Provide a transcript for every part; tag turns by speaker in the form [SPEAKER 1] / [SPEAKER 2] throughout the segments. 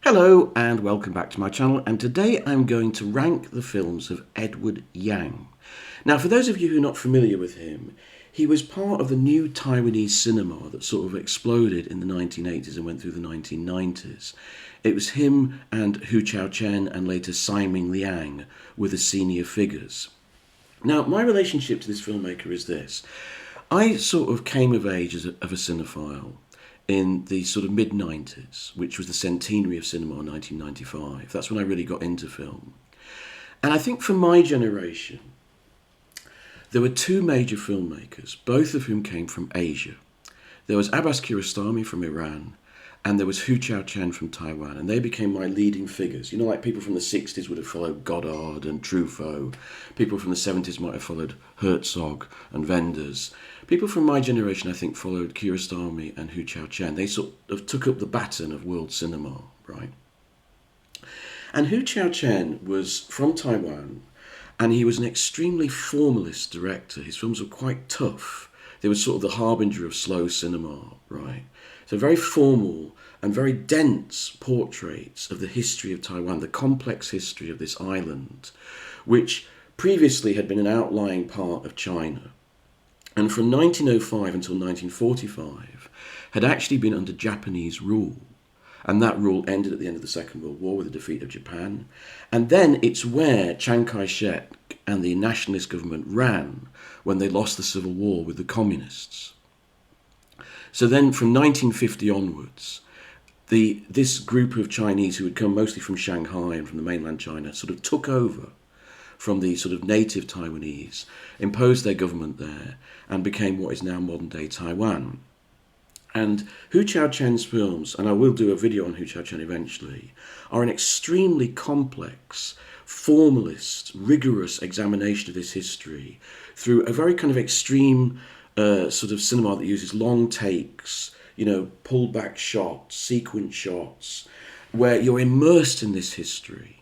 [SPEAKER 1] Hello and welcome back to my channel, and today I'm going to rank the films of Edward Yang. Now, for those of you who are not familiar with him, he was part of the new Taiwanese cinema that sort of exploded in the 1980s and went through the 1990s. It was him and Hu Chao-chen and later Simon Liang were the senior figures. Now, my relationship to this filmmaker is this. I sort of came of age of a cinephile in the sort of mid-90s, which was the centenary of cinema in 1995. That's when I really got into film. And I think for my generation, there were two major filmmakers, both of whom came from Asia. There was Abbas Kiarostami from Iran, and there was Hu Chao-chen from Taiwan, and they became my leading figures. You know, like people from the 60s would have followed Godard and Truffaut. People from the 70s might have followed Herzog and Wenders. People from my generation, I think, followed Kiarostami and Hu Chao-chen. They sort of took up the baton of world cinema, right? And Hu Chao-chen was from Taiwan, and he was an extremely formalist director. His films were quite tough. They were sort of the harbinger of slow cinema, right? So very formal and very dense portraits of the history of Taiwan, the complex history of this island, which previously had been an outlying part of China. And from 1905 until 1945 had actually been under Japanese rule. And that rule ended at the end of the Second World War with the defeat of Japan. And then it's where Chiang Kai-shek and the nationalist government ran when they lost the Civil War with the communists. So then from 1950 onwards, this group of Chinese who had come mostly from Shanghai and from the mainland China sort of took over from the sort of native Taiwanese, imposed their government there, and became what is now modern-day Taiwan. And Hu Chao-chen's films, and I will do a video on Hu Chao-chen eventually, are an extremely complex, formalist, rigorous examination of this history through a very kind of extreme sort of cinema that uses long takes, pulled back shots, sequence shots, where you're immersed in this history.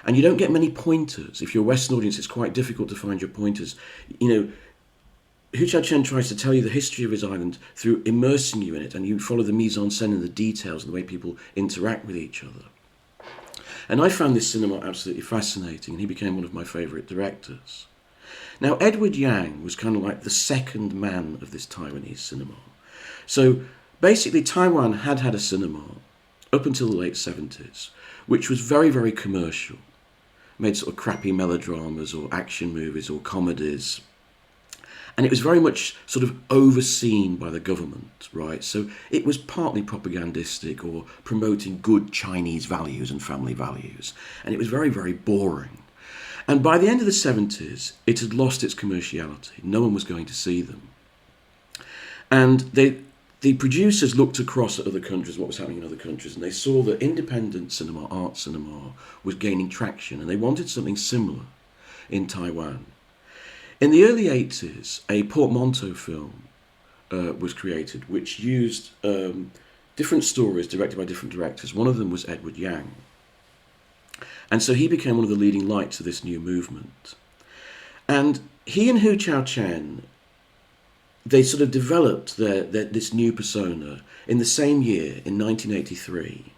[SPEAKER 1] And you don't get many pointers. If you're a Western audience, it's quite difficult to find your pointers. Hu Chao-chen tries to tell you the history of his island through immersing you in it, and you follow the mise-en-scène and the details and the way people interact with each other. And I found this cinema absolutely fascinating, and he became one of my favourite directors. Now, Edward Yang was kind of like the second man of this Taiwanese cinema. So basically, Taiwan had a cinema up until the late 70s, which was very, very commercial. Made sort of crappy melodramas or action movies or comedies. And it was very much sort of overseen by the government, right? So it was partly propagandistic or promoting good Chinese values and family values. And it was very, very boring. And by the end of the 70s, it had lost its commerciality. No one was going to see them. And the producers looked across at other countries, what was happening in other countries, and they saw that independent cinema, art cinema, was gaining traction, and they wanted something similar in Taiwan. In the early 80s, a portmanteau film was created, which used different stories directed by different directors. One of them was Edward Yang. And so he became one of the leading lights of this new movement. And he and Hu Chao-chen, they sort of developed this new persona in the same year, in 1983.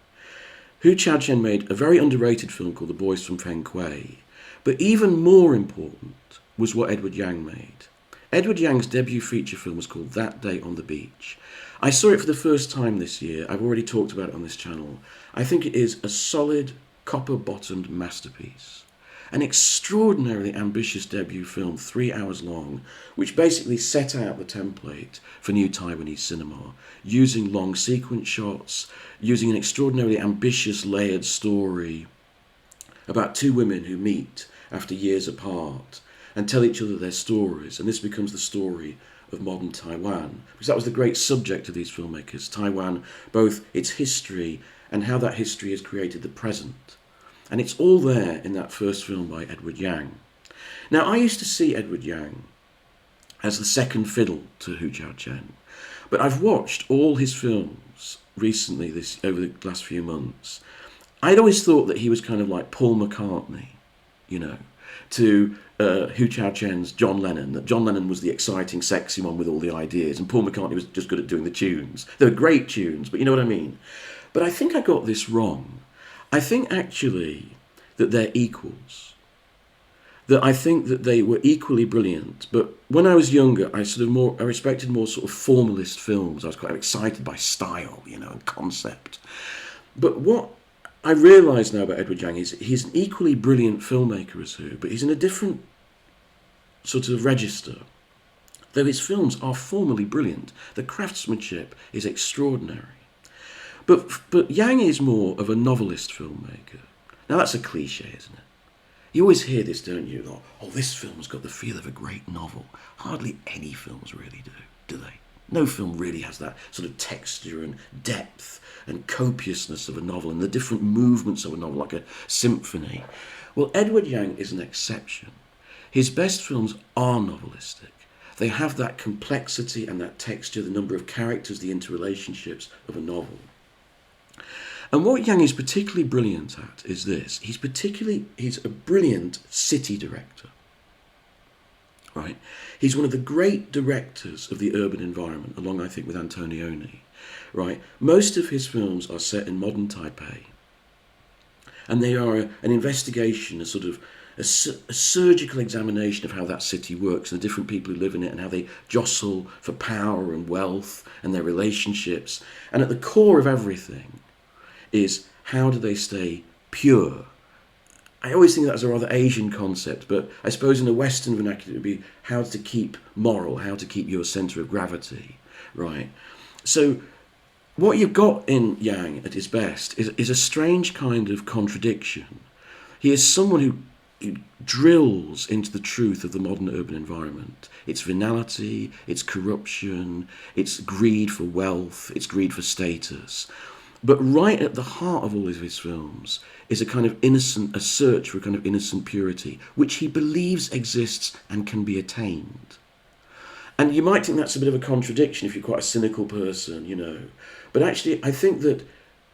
[SPEAKER 1] Hu Chao-chen made a very underrated film called The Boys from Feng Kuei. But even more important was what Edward Yang made. Edward Yang's debut feature film was called That Day on the Beach. I saw it for the first time this year. I've already talked about it on this channel. I think it is a solid, copper-bottomed masterpiece. An extraordinarily ambitious debut film, 3 hours long, which basically set out the template for new Taiwanese cinema, using long sequence shots, using an extraordinarily ambitious layered story about two women who meet after years apart and tell each other their stories, and this becomes the story of modern Taiwan. Because that was the great subject of these filmmakers, Taiwan, both its history and how that history has created the present. And it's all there in that first film by Edward Yang. Now, I used to see Edward Yang as the second fiddle to Hu Chao-chen, but I've watched all his films recently, over the last few months. I'd always thought that he was kind of like Paul McCartney, to Hu Chao-chen's John Lennon, that John Lennon was the exciting, sexy one with all the ideas, and Paul McCartney was just good at doing the tunes. They were great tunes, but you know what I mean. But I think I got this wrong. I think actually that they're equals. That I think that they were equally brilliant, but when I was younger, I respected more sort of formalist films. I was quite excited by style, and concept. But what I realise now about Edward Yang is he's an equally brilliant filmmaker as who, but he's in a different sort of register. Though his films are formally brilliant, the craftsmanship is extraordinary. But Yang is more of a novelist filmmaker. Now that's a cliche, isn't it? You always hear this, don't you? Like, oh, this film's got the feel of a great novel. Hardly any films really do they? No film really has that sort of texture and depth and copiousness of a novel and the different movements of a novel, like a symphony. Well, Edward Yang is an exception. His best films are novelistic. They have that complexity and that texture, the number of characters, the interrelationships of a novel. And what Yang is particularly brilliant at is this. He's a brilliant city director. Right? He's one of the great directors of the urban environment, along, I think, with Antonioni. Right? Most of his films are set in modern Taipei. And they are an investigation, a surgical examination of how that city works and the different people who live in it and how they jostle for power and wealth and their relationships. And at the core of everything is how do they stay pure? I always think that's a rather Asian concept, but I suppose in a Western vernacular it would be how to keep moral, how to keep your centre of gravity, right? So what you've got in Yang at his best is a strange kind of contradiction. He is someone who drills into the truth of the modern urban environment. Its venality, its corruption, its greed for wealth, its greed for status. But right at the heart of all of his films is a search for a kind of innocent purity, which he believes exists and can be attained. And you might think that's a bit of a contradiction if you're quite a cynical person, But actually, I think that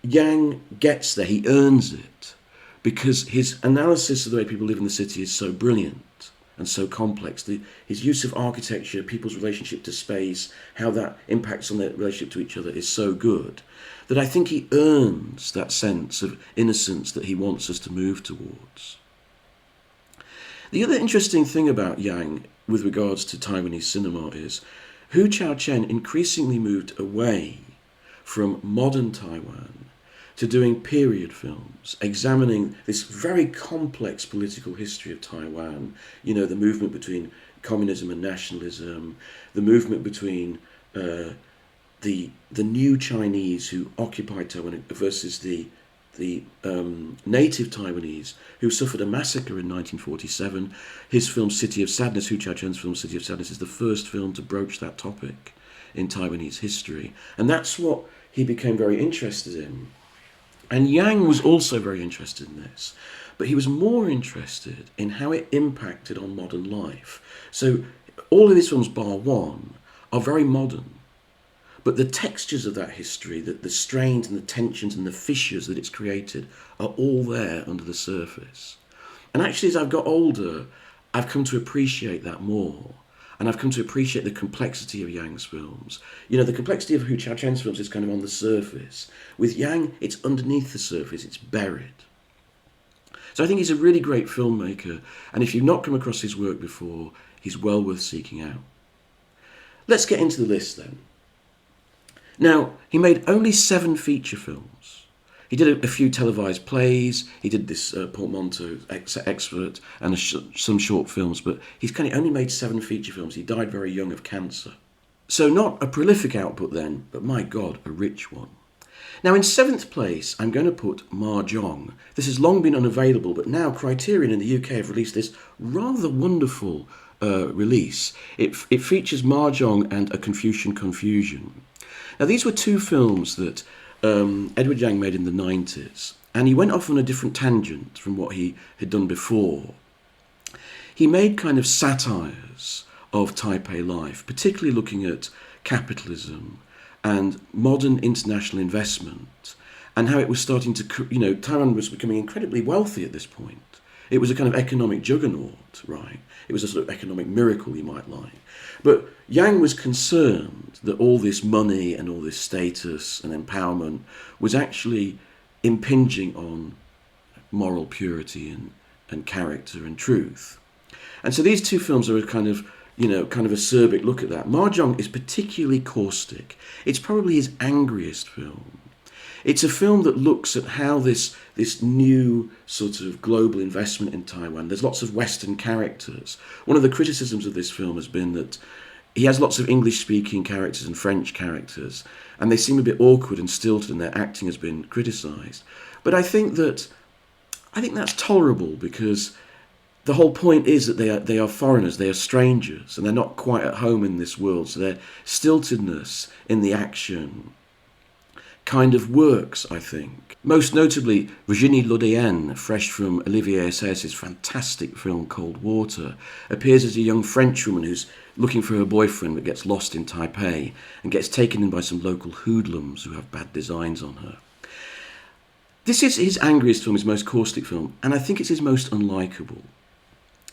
[SPEAKER 1] Yang gets there, he earns it, because his analysis of the way people live in the city is so brilliant and so complex. His use of architecture, people's relationship to space, how that impacts on their relationship to each other is so good that I think he earns that sense of innocence that he wants us to move towards. The other interesting thing about Yang with regards to Taiwanese cinema is Hu Chao-chen increasingly moved away from modern Taiwan to doing period films, examining this very complex political history of Taiwan, the movement between communism and nationalism, the movement between the new Chinese who occupied Taiwan versus the native Taiwanese who suffered a massacre in 1947. His film City of Sadness, Hu Chao-chen's film City of Sadness, is the first film to broach that topic in Taiwanese history. And that's what he became very interested in. And Yang was also very interested in this, but he was more interested in how it impacted on modern life. So all of his films, bar one, are very modern. But the textures of that history, the strains and the tensions and the fissures that it's created are all there under the surface. And actually, as I've got older, I've come to appreciate that more. And I've come to appreciate the complexity of Yang's films. The complexity of Hu Chao-chen's films is kind of on the surface. With Yang, it's underneath the surface, it's buried. So I think he's a really great filmmaker, and if you've not come across his work before, he's well worth seeking out. Let's get into the list then. Now, he made only 7 feature films. He did a few televised plays, he did this portmanteau expert and some short films, but he's only made 7 feature films. He died very young of cancer. So not a prolific output then, but my God, a rich one. Now in 7th place, I'm going to put Mahjong. This has long been unavailable, but now Criterion in the UK have released this rather wonderful release. It features Mahjong and A Confucian Confusion. Now these were 2 films that Edward Yang made in the 90s, and he went off on a different tangent from what he had done before. He made kind of satires of Taipei life, particularly looking at capitalism and modern international investment, and how it was starting to, Taiwan was becoming incredibly wealthy at this point. It was a kind of economic juggernaut, right? It was a sort of economic miracle, you might like. But Yang was concerned that all this money and all this status and empowerment was actually impinging on moral purity and character and truth. And so these two films are a kind of acerbic look at that. Mahjong is particularly caustic. It's probably his angriest film. It's a film that looks at how this new sort of global investment in Taiwan, there's lots of Western characters. One of the criticisms of this film has been that he has lots of English-speaking characters and French characters, and they seem a bit awkward and stilted, and their acting has been criticised. But I think that's tolerable, because the whole point is that they are foreigners, they are strangers, and they're not quite at home in this world. So their stiltedness in the action kind of works, I think. Most notably, Virginie Lodéenne, fresh from Olivier Assayas's fantastic film Cold Water, appears as a young Frenchwoman who's looking for her boyfriend but gets lost in Taipei and gets taken in by some local hoodlums who have bad designs on her. This is his angriest film, his most caustic film, and I think it's his most unlikable.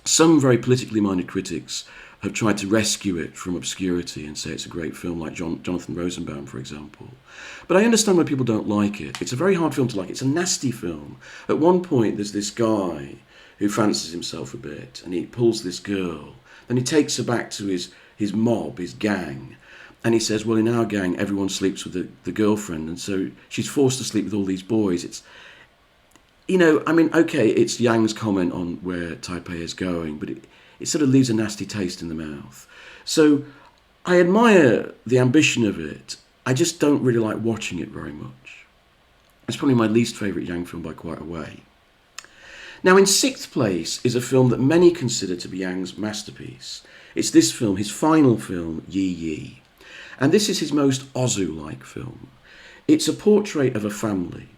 [SPEAKER 1] Some very politically minded critics have tried to rescue it from obscurity and say it's a great film, like Jonathan Rosenbaum, for example. But I understand why people don't like it. It's a very hard film to like. It's a nasty film. At one point, there's this guy who fancies himself a bit, and he pulls this girl. Then he takes her back to his mob, his gang, and he says, well, in our gang, everyone sleeps with the girlfriend, and so she's forced to sleep with all these boys. It's, okay, it's Yang's comment on where Taipei is going, but it sort of leaves a nasty taste in the mouth. So I admire the ambition of it. I just don't really like watching it very much. It's probably my least favourite Yang film by quite a way. Now, in sixth place is a film that many consider to be Yang's masterpiece. It's this film, his final film, Yi Yi. And this is his most Ozu-like film. It's a portrait of a family.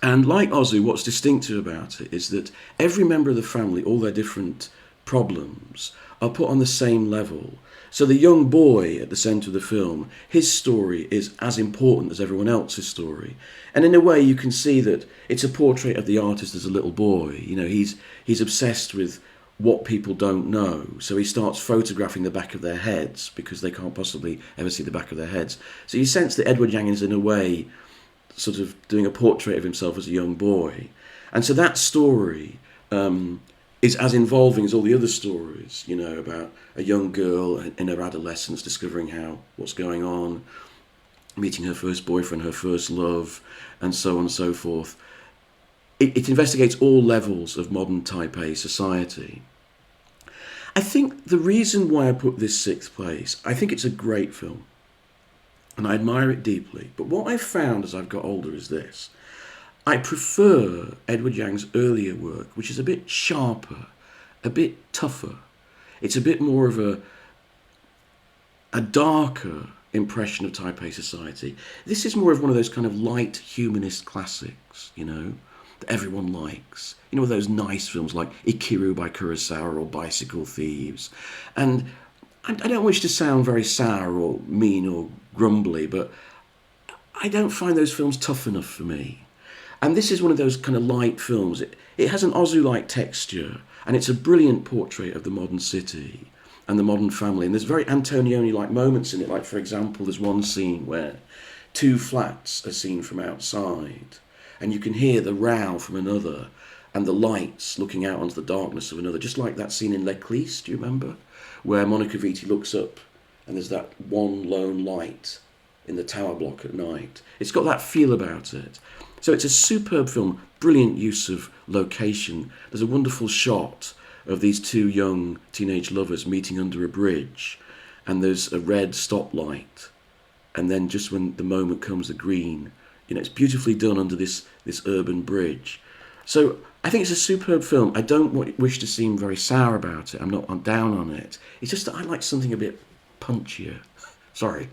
[SPEAKER 1] And like Ozu, what's distinctive about it is that every member of the family, all their different problems, are put on the same level. So the young boy at the centre of the film, his story is as important as everyone else's story. And in a way, you can see that it's a portrait of the artist as a little boy. He's obsessed with what people don't know. So he starts photographing the back of their heads because they can't possibly ever see the back of their heads. So you sense that Edward Yang is, in a way, sort of doing a portrait of himself as a young boy. And so that story is as involving as all the other stories, about a young girl in her adolescence discovering what's going on, meeting her first boyfriend, her first love, and so on and so forth. It investigates all levels of modern Taipei society. I think the reason why I put this sixth place, I think it's a great film, and I admire it deeply. But what I've found as I've got older is this. I prefer Edward Yang's earlier work, which is a bit sharper, a bit tougher. It's a bit more of a darker impression of Taipei society. This is more of one of those kind of light humanist classics, that everyone likes. Those nice films like Ikiru by Kurosawa or Bicycle Thieves. And I don't wish to sound very sour or mean or grumbly, but I don't find those films tough enough for me. And this is one of those kind of light films. It has an Ozu-like texture, and it's a brilliant portrait of the modern city and the modern family. And there's very Antonioni-like moments in it. Like, for example, there's one scene where two flats are seen from outside, and you can hear the row from another and the lights looking out onto the darkness of another, just like that scene in L'Eclisse, do you remember? Where Monica Vitti looks up and there's that one lone light in the tower block at night. It's got that feel about it. So it's a superb film, brilliant use of location. There's a wonderful shot of these two young teenage lovers meeting under a bridge, and there's a red stoplight, and then just when the moment comes, the green. It's beautifully done under this urban bridge. So I think it's a superb film. I don't wish to seem very sour about it. I'm down on it. It's just that I like something a bit punchier. Sorry.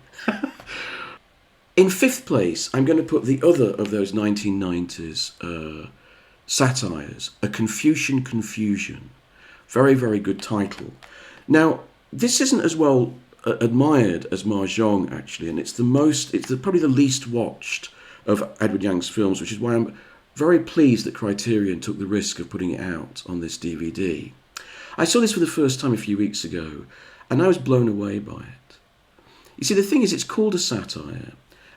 [SPEAKER 1] In fifth place, I'm going to put the other of those 1990s satires, A Confucian Confusion. Very, very good title. Now, this isn't as well admired as Mahjong, actually, and it's probably the least watched of Edward Yang's films, which is why I'm very pleased that Criterion took the risk of putting it out on this DVD. I saw this for the first time a few weeks ago, and I was blown away by it. You see, the thing is, it's called a satire,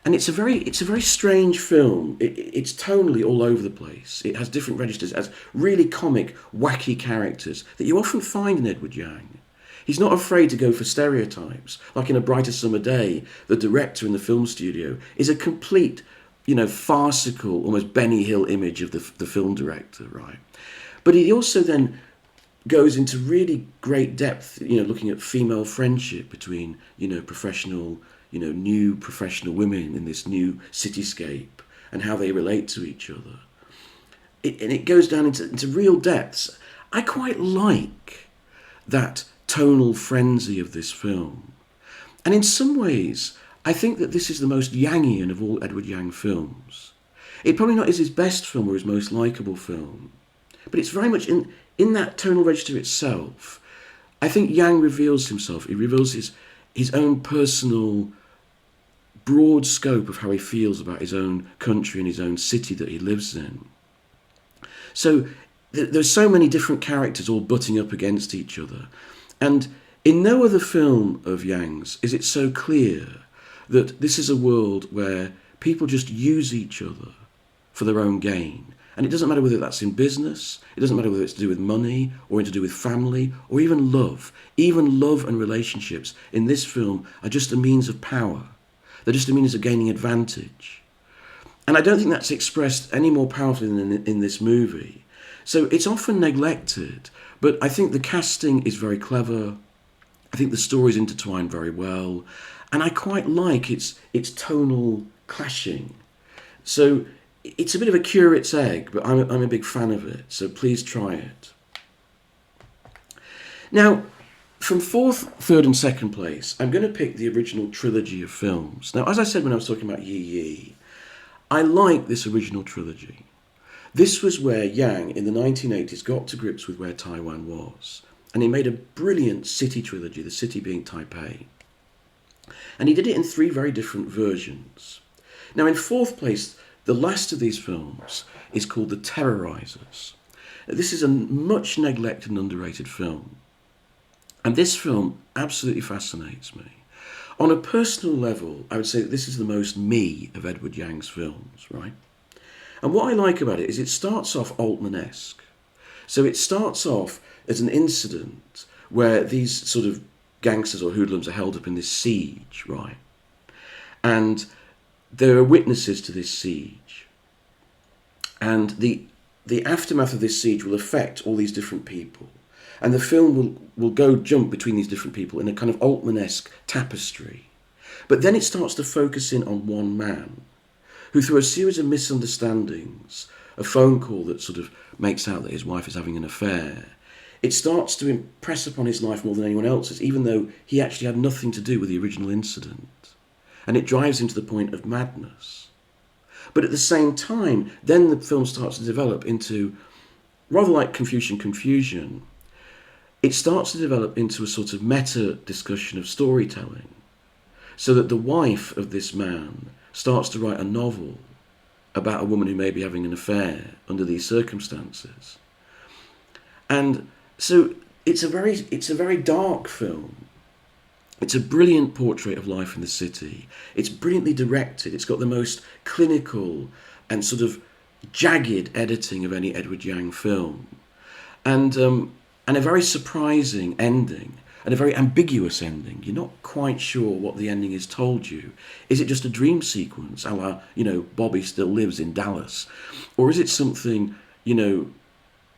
[SPEAKER 1] And it's a very strange film. It's tonally all over the place. It has different registers. It has really comic, wacky characters that you often find in Edward Yang. He's not afraid to go for stereotypes. Like in A Brighter Summer Day, the director in the film studio is a complete, farcical, almost Benny Hill image of the film director, right? But he also then goes into really great depth, looking at female friendship between, professional, new professional women in this new cityscape and how they relate to each other. And it goes down into real depths. I quite like that tonal frenzy of this film. And in some ways, I think that this is the most Yangian of all Edward Yang films. It probably not is his best film or his most likeable film, but it's very much in that tonal register itself. I think Yang reveals himself. He reveals his own personal broad scope of how he feels about his own country and his own city that he lives in. So there's so many different characters all butting up against each other. And in no other film of Yang's is it so clear that this is a world where people just use each other for their own gain. And it doesn't matter whether that's in business, it doesn't matter whether it's to do with money, or to do with family, or even love. Even love and relationships in this film are just a means of power. They're just a means of gaining advantage. And I don't think that's expressed any more powerfully than in this movie. So it's often neglected, but I think the casting is very clever. I think the stories intertwine very well. And I quite like its tonal clashing. So it's a bit of a curate's egg, but I'm a big fan of it, so please try it. Now, from fourth, third and second place, I'm going to pick the original trilogy of films. Now, as I said when I was talking about Yi Yi, I like this original trilogy. This was where Yang, in the 1980s, got to grips with where Taiwan was. And he made a brilliant city trilogy, the city being Taipei. And he did it in three very different versions. Now, in fourth place, the last of these films is called The Terrorizers. This is a much neglected and underrated film. And this film absolutely fascinates me. On a personal level, I would say that this is the most me of Edward Yang's films, right? And what I like about it is it starts off Altman-esque. So it starts off as an incident where these sort of gangsters or hoodlums are held up in this siege, right? And there are witnesses to this siege. And the aftermath of this siege will affect all these different people. And the film will go jump between these different people in a kind of Altman-esque tapestry. But then it starts to focus in on one man, who through a series of misunderstandings, a phone call that sort of makes out that his wife is having an affair, it starts to impress upon his life more than anyone else's, even though he actually had nothing to do with the original incident. And it drives him to the point of madness. But at the same time, then the film starts to develop into, rather like Confucian Confusion, it starts to develop into a sort of meta discussion of storytelling, so that the wife of this man starts to write a novel about a woman who may be having an affair under these circumstances. And so it's a very dark film. It's a brilliant portrait of life in the city. It's brilliantly directed. It's got the most clinical and sort of jagged editing of any Edward Yang film. And a very surprising ending, and a very ambiguous ending. You're not quite sure what the ending is told you. Is it just a dream sequence, a la, Bobby still lives in Dallas? Or is it something,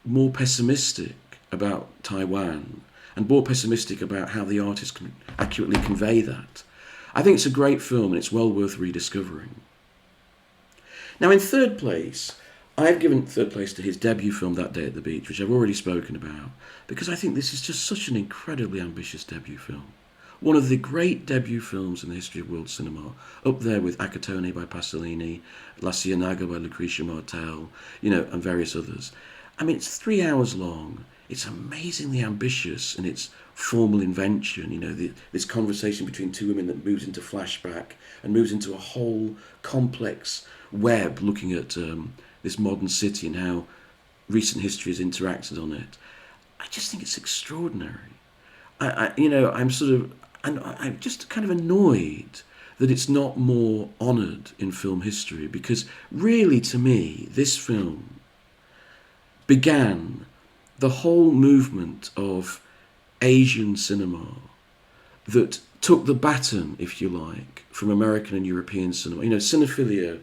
[SPEAKER 1] more pessimistic about Taiwan, and more pessimistic about how the artist can accurately convey that? I think it's a great film, and it's well worth rediscovering. Now, in third place, I've given third place to his debut film, That Day at the Beach, which I've already spoken about, because I think this is just such an incredibly ambitious debut film. One of the great debut films in the history of world cinema, up there with Acatone by Pasolini, La Ciénaga by Lucretia Martel, and various others. I mean, it's 3 hours long. It's amazingly ambitious in its formal invention, this conversation between two women that moves into flashback and moves into a whole complex web looking at this modern city and how recent history has interacted on it. I just think it's extraordinary. I'm just kind of annoyed that it's not more honoured in film history, because really, to me, this film began the whole movement of Asian cinema that took the baton, if you like, from American and European cinema. You know, cinephilia,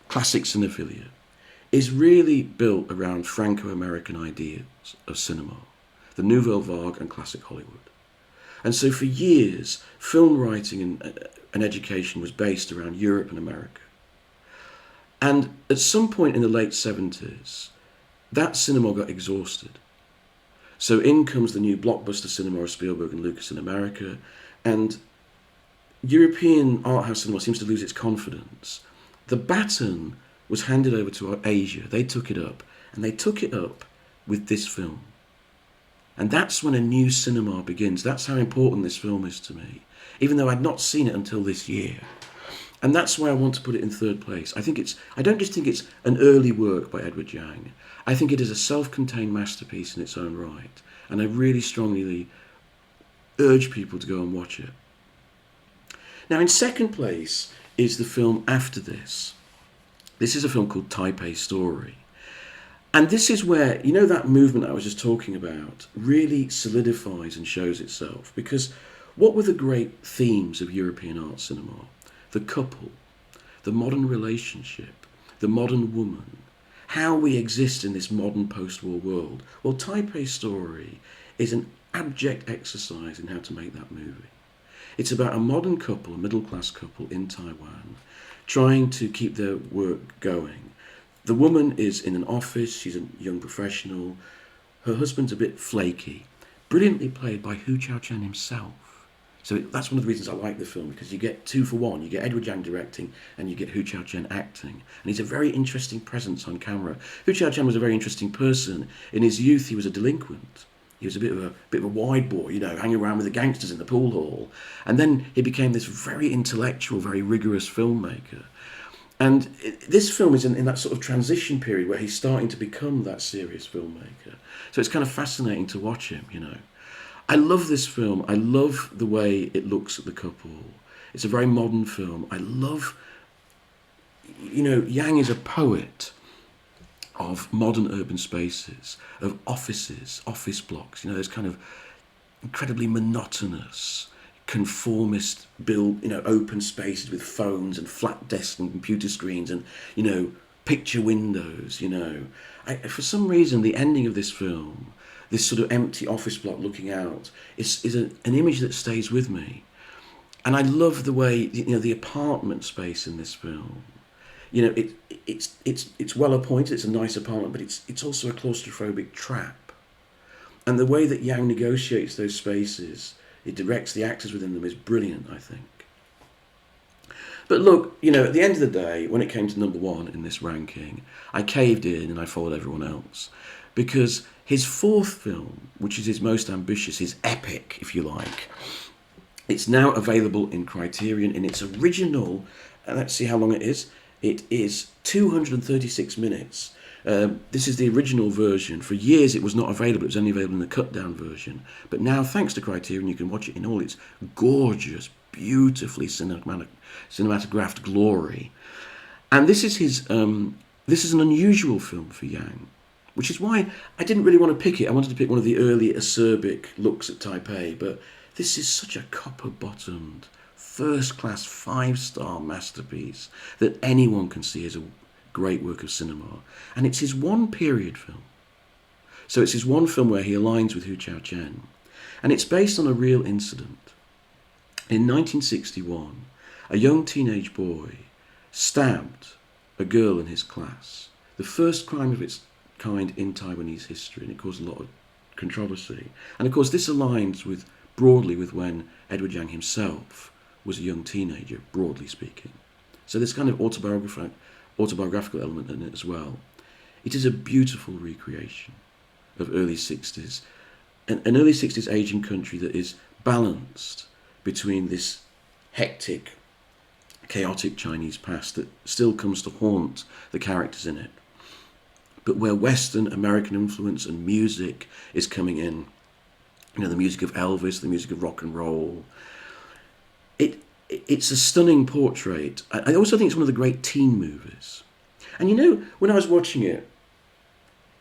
[SPEAKER 1] classic cinephilia, is really built around Franco-American ideas of cinema, the Nouvelle Vague and classic Hollywood. And so for years, film writing and education was based around Europe and America. And at some point in the late 70s, that cinema got exhausted. So in comes the new blockbuster cinema of Spielberg and Lucas in America, and European art house cinema seems to lose its confidence. The baton was handed over to Asia. They took it up, and they took it up with this film. And that's when a new cinema begins. That's how important this film is to me, even though I'd not seen it until this year. And that's why I want to put it in third place. I don't just think it's an early work by Edward Yang. I think it is a self-contained masterpiece in its own right. And I really strongly urge people to go and watch it. Now, in second place is the film after this. This is a film called Taipei Story. And this is where, you know, that movement I was just talking about really solidifies and shows itself. Because what were the great themes of European art cinema? The couple, the modern relationship, the modern woman, how we exist in this modern post-war world. Well, Taipei Story is an abject exercise in how to make that movie. It's about a modern couple, a middle-class couple in Taiwan, trying to keep their work going. The woman is in an office, she's a young professional. Her husband's a bit flaky, brilliantly played by Hu Chao-chen himself. So that's one of the reasons I like the film, because you get two for one. You get Edward Yang directing and you get Hu Chao-chen acting. And he's a very interesting presence on camera. Hu Chao-chen was a very interesting person. In his youth, he was a delinquent. He was a bit of a wide boy, you know, hanging around with the gangsters in the pool hall. And then he became this very intellectual, very rigorous filmmaker. And this film is in that sort of transition period where he's starting to become that serious filmmaker. So it's kind of fascinating to watch him, you know. I love this film. I love the way it looks at the couple. It's a very modern film. I love, you know, Yang is a poet of modern urban spaces, of offices, office blocks, you know, those kind of incredibly monotonous, conformist build, you know, open spaces with phones and flat desks and computer screens and, you know, picture windows, you know. For some reason, the ending of this film, this sort of empty office block looking out, is an image that stays with me. And I love the way, you know, the apartment space in this film. You know, it's well appointed, it's a nice apartment, but it's also a claustrophobic trap. And the way that Yang negotiates those spaces, it directs the actors within them, is brilliant, I think. But look, you know, at the end of the day, when it came to number one in this ranking, I caved in and I followed everyone else. Because his fourth film, which is his most ambitious, his epic, if you like, it's now available in Criterion in its original, and let's see how long it is. It is 236 minutes. This is the original version. For years it was not available. It was only available in the cut-down version. But now, thanks to Criterion, you can watch it in all its gorgeous, beautifully cinematographed glory. And this is his. This is an unusual film for Yang, which is why I didn't really want to pick it. I wanted to pick one of the early acerbic looks at Taipei, but this is such a copper-bottomed, first-class, five-star masterpiece that anyone can see as a great work of cinema. And it's his one period film. So it's his one film where he aligns with Hu Chao-chen. And it's based on a real incident. In 1961, a young teenage boy stabbed a girl in his class. The first crime of its kind in Taiwanese history, and it caused a lot of controversy. And of course this aligns broadly with when Edward Yang himself was a young teenager, broadly speaking. So there's kind of autobiographical element in it as well. It is a beautiful recreation of early 60s, an early 60s Asian country that is balanced between this hectic, chaotic Chinese past that still comes to haunt the characters in it, but where Western American influence and music is coming in. You know, the music of Elvis, the music of rock and roll. it's a stunning portrait. I also think it's one of the great teen movies. And you know, when I was watching it,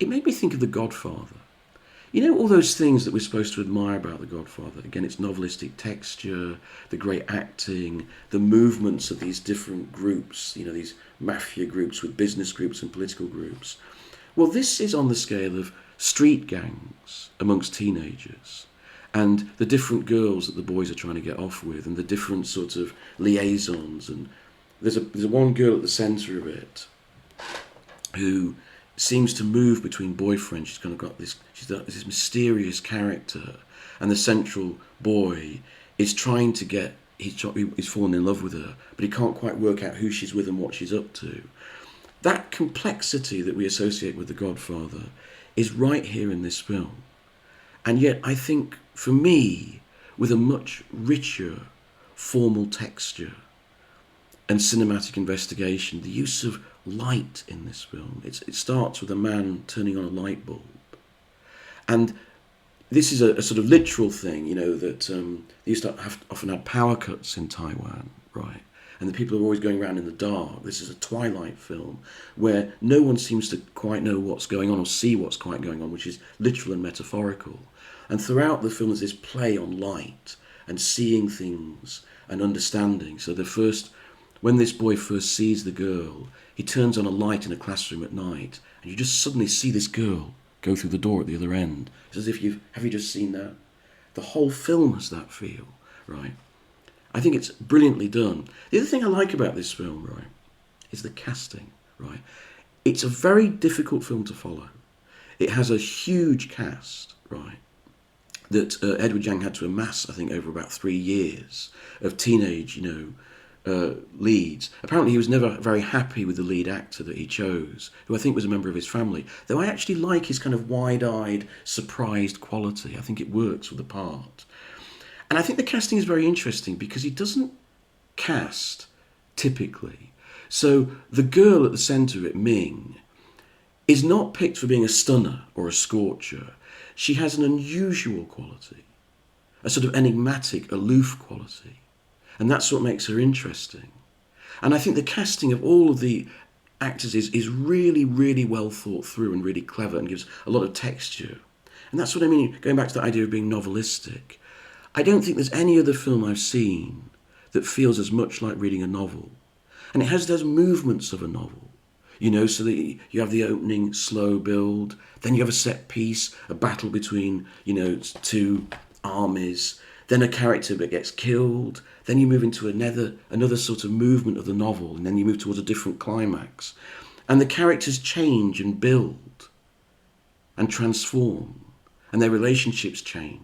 [SPEAKER 1] it made me think of The Godfather. You know, all those things that we're supposed to admire about The Godfather. Again, its novelistic texture, the great acting, the movements of these different groups, you know, these mafia groups with business groups and political groups. Well, this is on the scale of street gangs amongst teenagers and the different girls that the boys are trying to get off with and the different sort of liaisons. And there's one girl at the centre of it who seems to move between boyfriends. She's got this mysterious character, and the central boy is trying to get. He's fallen in love with her, but he can't quite work out who she's with and what she's up to. That complexity that we associate with The Godfather is right here in this film, and yet I think for me, with a much richer formal texture and cinematic investigation, the use of light in this film. It starts with a man turning on a light bulb. And this is a sort of literal thing, you know, that they used to often have power cuts in Taiwan, right? And the people are always going around in the dark. This is a twilight film where no one seems to quite know what's going on or see what's quite going on, which is literal and metaphorical. And throughout the film there's this play on light and seeing things and understanding. So when this boy first sees the girl, he turns on a light in a classroom at night, and you just suddenly see this girl go through the door at the other end. It's as if have you just seen that? The whole film has that feel, right? I think it's brilliantly done. The other thing I like about this film, right, is the casting, right? It's a very difficult film to follow. It has a huge cast, right, that Edward Yang had to amass, I think, over about 3 years of teenage, leads. Apparently he was never very happy with the lead actor that he chose, who I think was a member of his family, though I actually like his kind of wide-eyed, surprised quality. I think it works with the part. And I think the casting is very interesting because he doesn't cast typically. So the girl at the centre of it, Ming, is not picked for being a stunner or a scorcher. She has an unusual quality, a sort of enigmatic, aloof quality. And that's what makes her interesting. And I think the casting of all of the actors is really, really well thought through and really clever and gives a lot of texture. And that's what I mean, going back to the idea of being novelistic. I don't think there's any other film I've seen that feels as much like reading a novel. And it has those movements of a novel, you know, so that you have the opening slow build, then you have a set piece, a battle between, you know, two armies, then a character that gets killed, then you move into another sort of movement of the novel, and then you move towards a different climax. And the characters change and build and transform, and their relationships change.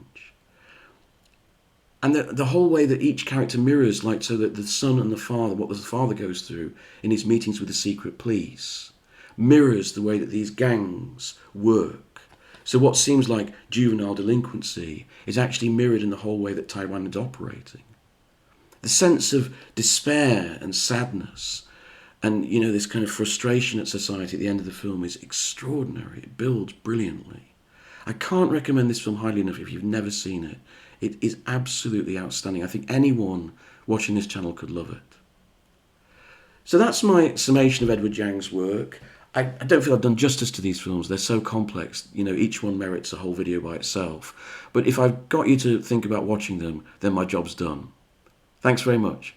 [SPEAKER 1] And the whole way that each character mirrors, like so that the son and the father, what the father goes through in his meetings with the secret police, mirrors the way that these gangs work. So what seems like juvenile delinquency is actually mirrored in the whole way that Taiwan is operating. The sense of despair and sadness and, you know, this kind of frustration at society at the end of the film is extraordinary. It builds brilliantly. I can't recommend this film highly enough if you've never seen it. It is absolutely outstanding. I think anyone watching this channel could love it. So that's my summation of Edward Yang's work. I don't feel I've done justice to these films. They're so complex. You know, each one merits a whole video by itself. But if I've got you to think about watching them, then my job's done. Thanks very much.